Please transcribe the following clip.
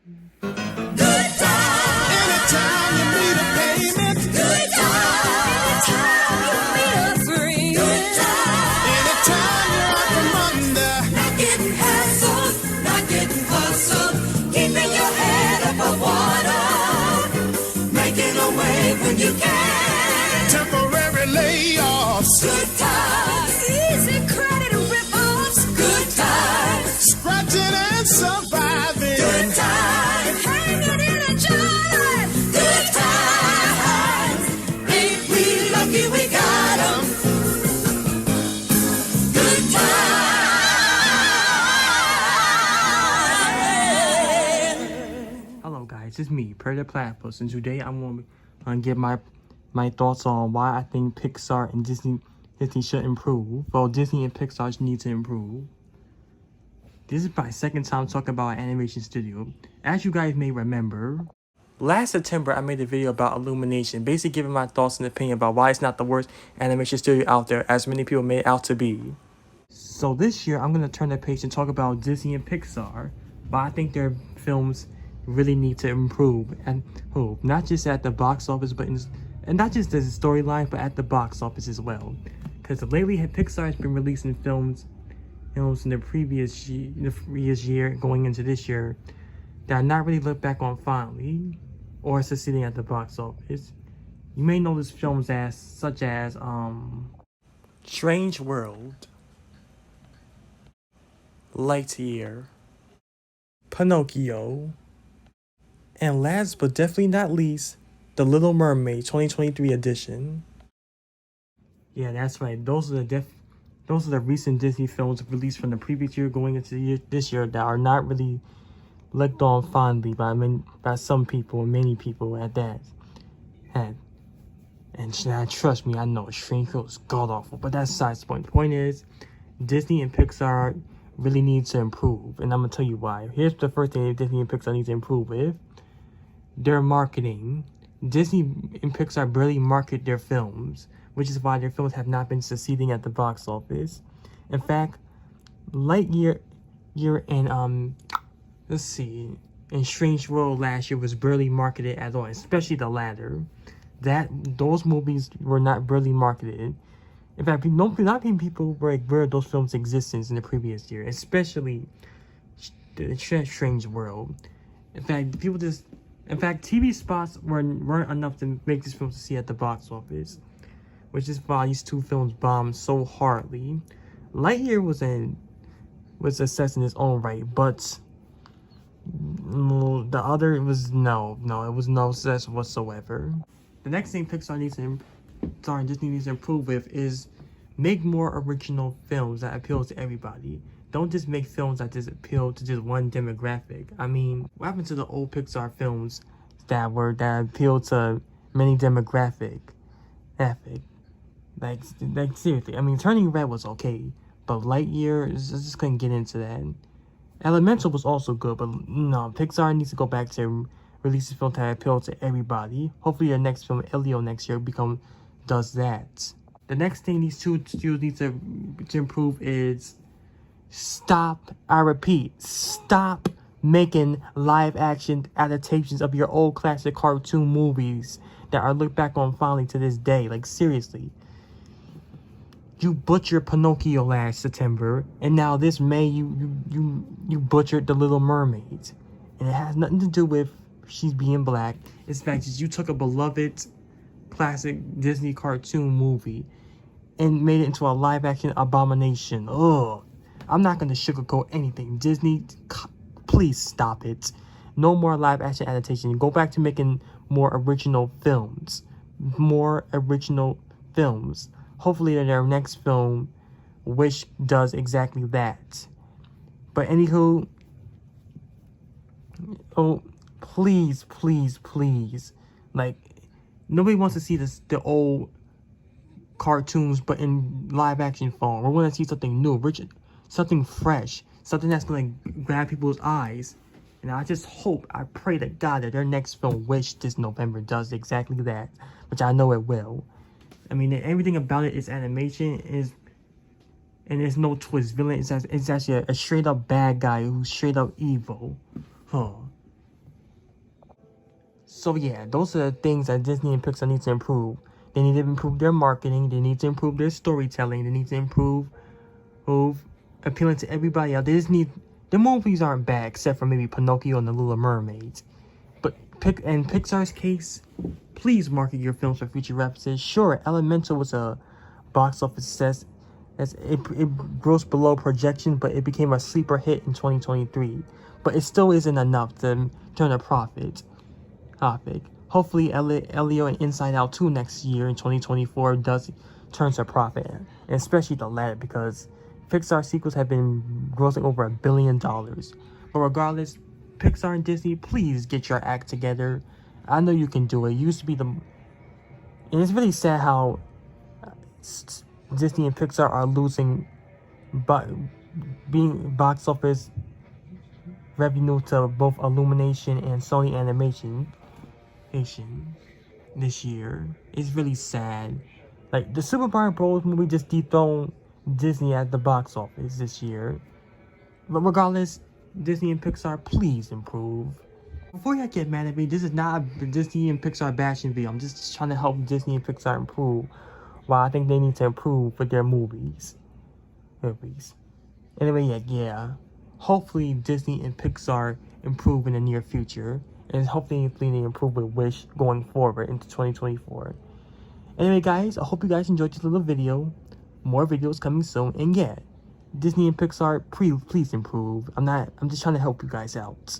Good times. Anytime you need a payment. Good times. Anytime you meet a friend. Good times. Anytime you're out from under. Not getting hassled, not getting hustled. Keeping your head above water. Making a wave when you can. Temporary layoffs. Good times. Easy credit rip-offs. Good times. Scratching and surviving. Good times. Hanging in a job. Good times. Ain't we lucky we got 'em? Good times. Hello guys, it's me, Predator Platypus, and today I'm going to give my thoughts on why I think Pixar and Disney should improve. Well, Disney and Pixar need to improve. This is my second time talking about an animation studio. As you guys may remember, last September I made a video about Illumination, basically giving my thoughts and opinion about why it's not the worst animation studio out there as many people made it out to be. So this year I'm going to turn the page and talk about Disney and Pixar, but I think their films really need to improve, and not just at the box office, but and not just the storyline, but at the box office as well. Because lately Pixar has been releasing films in the previous year going into this year that are not really looked back on fondly or succeeding at the box office. You may know these films such as Strange World, Lightyear, Pinocchio, and last but definitely not least, The Little Mermaid 2023 edition. Yeah, that's right. Those are the recent Disney films released from the previous year going into this year that are not really looked on fondly by some people, many people at that. And trust me, I know Strange World is god awful, but that's besides the point. The point is, Disney and Pixar really need to improve, and I'm gonna tell you why. Here's the first thing Disney and Pixar need to improve with: their marketing. Disney and Pixar barely market their films, which is why their films have not been succeeding at the box office. In fact, Lightyear and and Strange World last year was barely marketed at all, especially the latter. Those movies were not barely marketed. In fact, not many people were aware of those films' existence in the previous year, especially the Strange World. In fact, TV spots weren't enough to make this film to see at the box office, which is why these two films bombed so hardly. Lightyear was a success in its own right, but the other it was no success whatsoever. The next thing Pixar and Disney needs to improve with is make more original films that appeal to everybody. Don't just make films that just appeal to just one demographic. I mean, what happened to the old Pixar films that appeal to many demographic? Like seriously. I mean, Turning Red was okay, but Lightyear, I just couldn't get into that. Elemental was also good, but no, Pixar needs to go back to releasing films that appeal to everybody. Hopefully, the next film, Elio, next year does that. The next thing these two studios need to improve is stop making live action adaptations of your old classic cartoon movies that are looked back on fondly to this day. Like, seriously. You butchered Pinocchio last September, and now this May you butchered The Little Mermaid. And it has nothing to do with she's being black. It's the fact that you took a beloved classic Disney cartoon movie and made it into a live action abomination. Ugh. I'm not going to sugarcoat anything. Disney, please stop it. No more live action adaptation. Go back to making more original films. Hopefully their next film, Wish, does exactly that. But anywho, please. Like, nobody wants to see the old cartoons, but in live action form. We want to see something new, something fresh, something that's going to grab people's eyes. And I pray to God that their next film, Wish, this November, does exactly that, which I know it will. I mean, everything about it is animation, and there's no twist. Villain is actually a straight up bad guy who's straight up evil. So yeah, those are the things that Disney and Pixar need to improve. They need to improve their marketing. They need to improve their storytelling. They need to improve appealing to everybody else. They just need, the movies aren't bad except for maybe Pinocchio and the Little Mermaids. But in Pixar's case, please market your films for future references. Sure, Elemental was a box office success. It grossed below projection, but it became a sleeper hit in 2023. But it still isn't enough to turn a profit. Hopefully, Elio and Inside Out 2 next year in 2024 turns a profit, and especially the latter, because Pixar sequels have been grossing over $1 billion. But regardless, Pixar and Disney, please get your act together. I know you can do it. It used to be and it's really sad how Disney and Pixar are losing being box office revenue to both Illumination and Sony Animation this year. It's really sad. Like, the Super Mario Bros. Movie just dethroned Disney at the box office this year. But regardless, Disney and Pixar, please improve. Before y'all get mad at me, this is not a Disney and Pixar bashing video. I'm just trying to help Disney and Pixar improve. While I think they need to improve with their movies. Anyway, yeah. Hopefully Disney and Pixar improve in the near future. And hopefully they improve with Wish going forward into 2024. Anyway, guys, I hope you guys enjoyed this little video. More videos coming soon. And yeah, Disney and Pixar, please improve. I'm just trying to help you guys out.